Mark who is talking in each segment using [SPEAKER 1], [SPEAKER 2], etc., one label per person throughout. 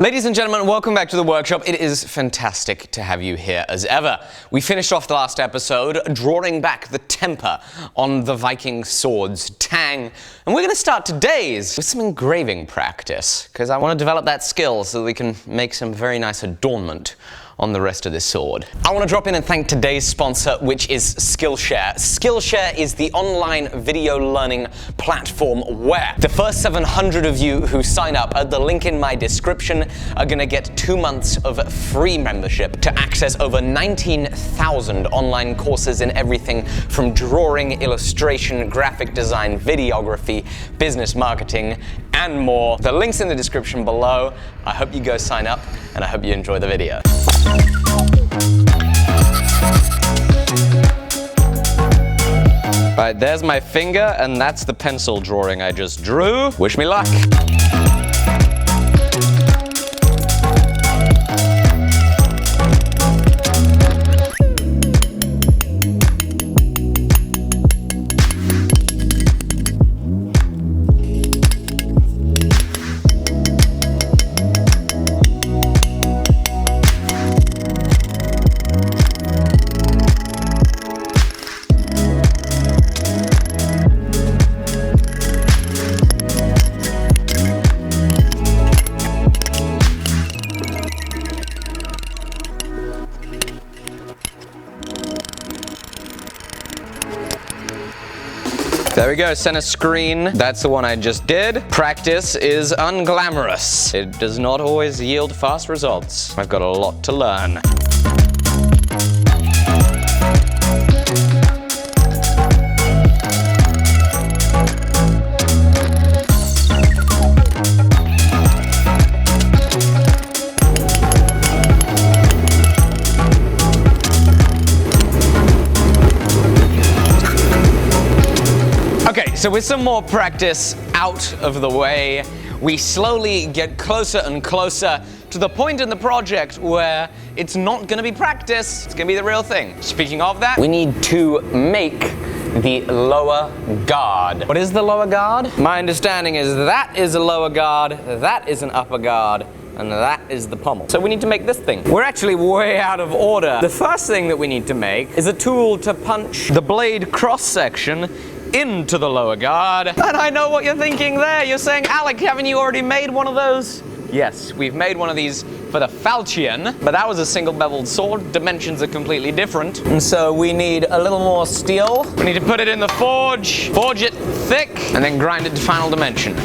[SPEAKER 1] Ladies and gentlemen, welcome back to the workshop. It is fantastic to have you here as ever. We finished off the last episode drawing back the temper on the Viking sword's tang, and we're going to start today's with some engraving practice, because I want to develop that skill so that we can make some very nice adornment on the rest of this sword. I want to drop in and thank today's sponsor, which is Skillshare. Skillshare is the online video learning platform where the first 700 of you who sign up at the link in my description are going to get 2 months of free membership to access over 19,000 online courses in everything from drawing, illustration, graphic design, videography, business marketing, and more. The link's in the description below. I hope you go sign up, and I hope you enjoy the video. Right, there's my finger, and that's the pencil drawing I just drew. Wish me luck. There we go, center screen. That's the one I just did. Practice is unglamorous. It does not always yield fast results. I've got a lot to learn. Okay, so with some more practice out of the way, we slowly get closer and closer to the point in the project where it's not going to be practice, it's going to be the real thing. Speaking of that, we need to make the lower guard. What is the lower guard? My understanding is that is a lower guard, that is an upper guard, and that is the pommel. So we need to make this thing. We're actually way out of order. The first thing that we need to make is a tool to punch the blade cross-section into the lower guard. And I know what you're thinking there. You're saying, Alec, haven't you already made one of those? Yes, we've made one of these for the falchion, but that was a single beveled sword. Dimensions are completely different. And so we need a little more steel. We need to put it in the forge it thick, and then grind it to final dimension.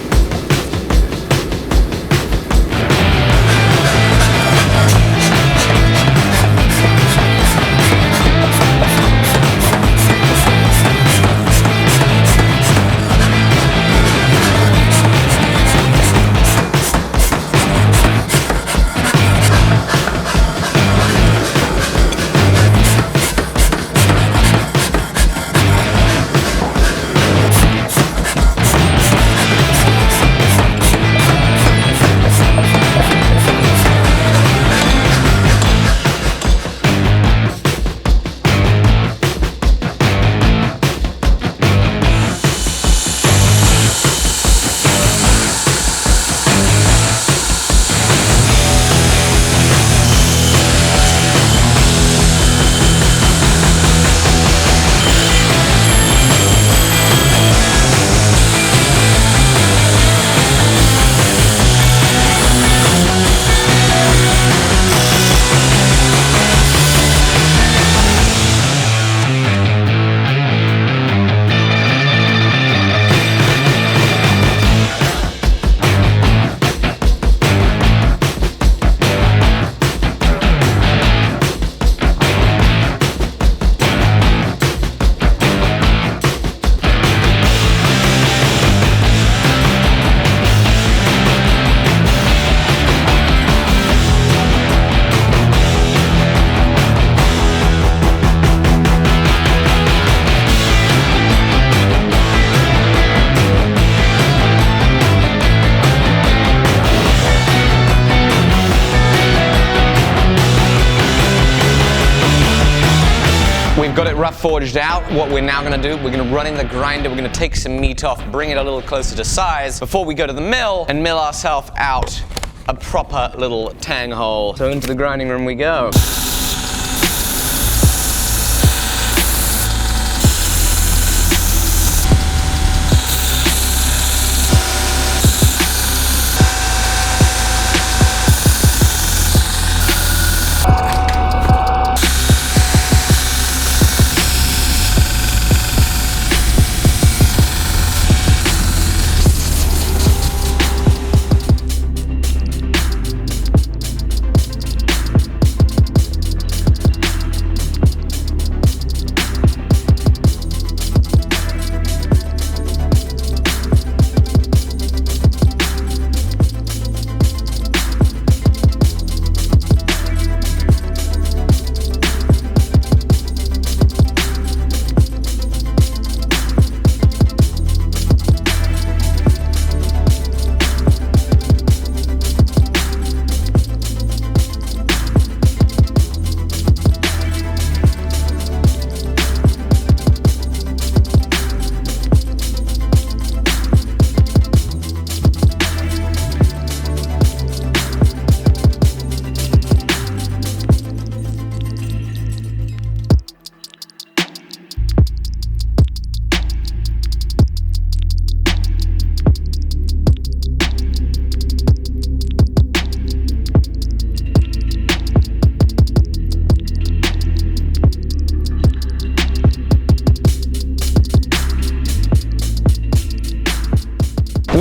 [SPEAKER 2] We've got it rough forged out. What we're now going to do, we're going to run in the grinder, we're going to take some meat off, bring it a little closer to size before we go to the mill and mill ourselves out
[SPEAKER 1] a proper little tang hole. So into the grinding room we go.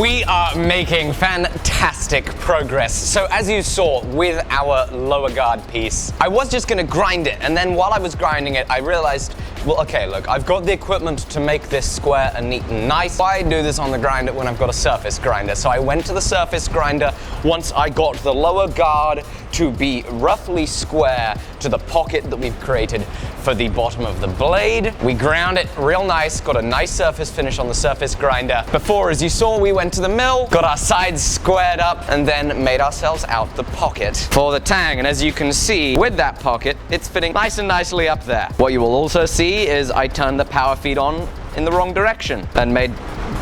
[SPEAKER 1] We are making fantastic progress. So as you saw with our lower guard piece, I was just gonna grind it, and then while I was grinding it, I realized, well, okay, look, I've got the equipment to make this square and neat and nice. Why do this on the grinder when I've got a surface grinder? So I went to the surface grinder once I got the lower guard to be roughly square to the pocket that we've created for the bottom of the blade. We ground it real nice, got a nice surface finish on the surface grinder. Before, as you saw, we went to the mill, got our sides squared up, and then made ourselves out the pocket for the tang. And as you can see, with that pocket, it's fitting nice and nicely up there. What you will also see is I turned the power feed on in the wrong direction and made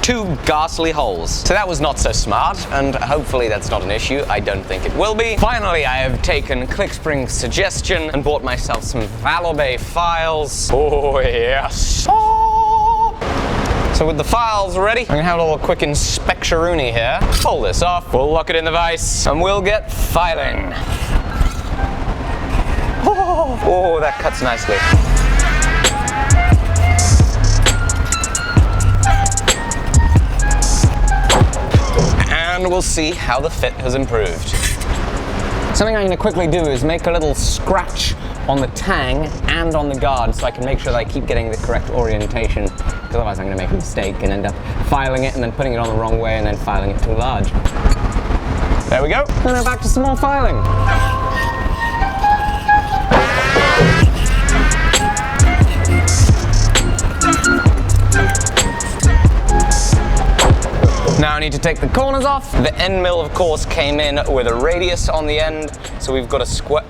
[SPEAKER 1] two ghastly holes. So that was not so smart, and hopefully that's not an issue. I don't think it will be. Finally, I have taken ClickSpring's suggestion and bought myself some Valobay files. Oh yes. So with the files ready, I'm gonna have a little quick inspection-rooney here. Pull this off, we'll lock it in the vise, and we'll get filing. Oh, that cuts nicely. And we'll see how the fit has improved. Something I'm going to quickly do is make a little scratch on the tang and on the guard so I can make sure that I keep getting the correct orientation, because otherwise I'm going to make a mistake and end up filing it and then putting it on the wrong way and then filing it too large. There we go. And then back to some more filing. Now I need to take the corners off. The end mill, of course, came in with a radius on the end, so we've got a square.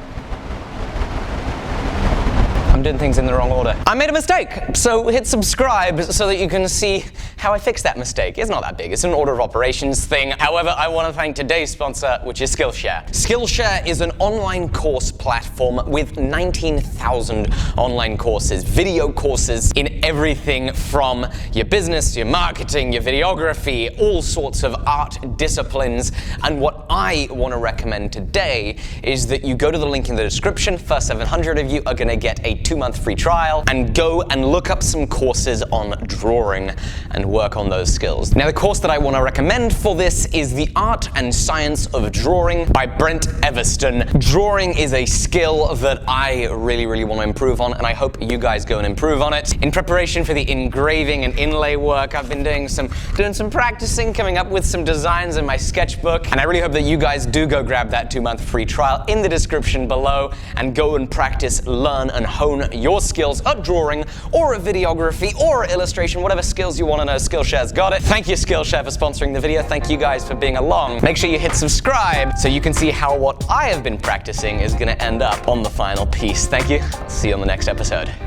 [SPEAKER 1] I'm doing things in the wrong order. I made a mistake, so hit subscribe so that you can see how I fixed that mistake. It's not that big, it's an order of operations thing. However, I want to thank today's sponsor, which is Skillshare. Skillshare is an online course platform with 19,000 online courses, video courses in everything from your business, your marketing, your videography, all sorts of art disciplines. And what I want to recommend today is that you go to the link in the description. First 700 of you are going to get a 2-month free trial, and go and look up some courses on drawing and work on those skills. Now, the course that I want to recommend for this is The Art and Science of Drawing by Brent Everston. Drawing is a skill that I really want to improve on, and I hope you guys go and improve on it. In preparation for the engraving and inlay work, I've been doing some practicing, coming up with some designs in my sketchbook, and I really hope that you guys do go grab that 2-month free trial in the description below and go and practice, learn, and hone your skills at drawing or at videography or at illustration, whatever skills you want to know. Skillshare's got it. Thank you, Skillshare, for sponsoring the video. Thank you guys for being along. Make sure you hit subscribe so you can see how what I have been practicing is going to end up on the final piece. Thank you. I'll see you on the next episode.